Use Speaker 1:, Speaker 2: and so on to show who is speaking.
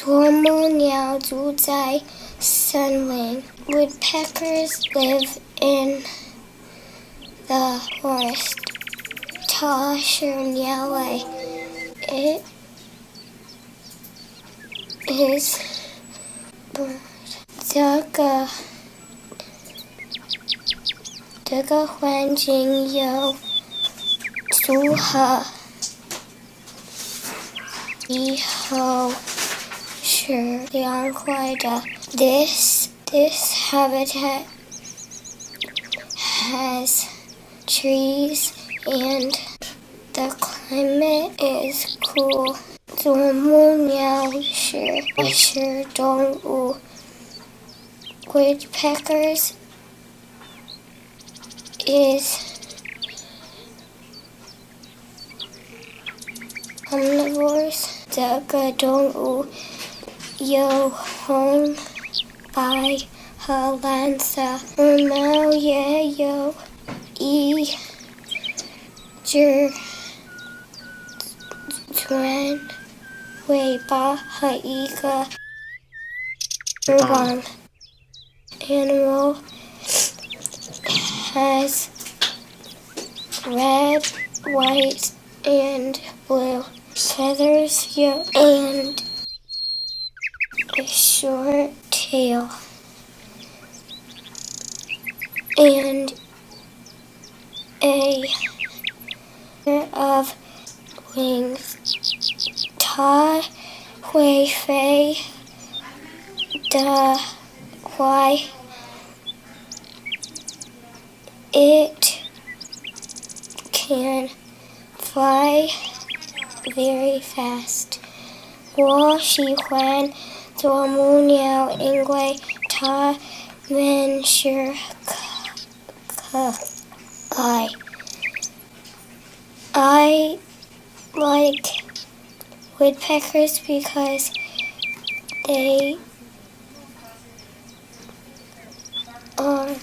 Speaker 1: 啄木鸟住在森林。Woodpeckers live in the forest. 它是鸟类。It is bird. 这个环境有树和以后是凉快的。This habitat has trees and the climate is cool. 啄木鸟是动物。Woodpeckers is omnivores. 这个动物有红、白和蓝色，羽毛也有一只短尾巴和一个翅膀。Animal has red, white, and blue feathers and a short tail and a pair of wings. 它会飞得快。It can fly very fast. 我喜欢啄木鸟，因为它们是可爱。I like woodpeckers because they are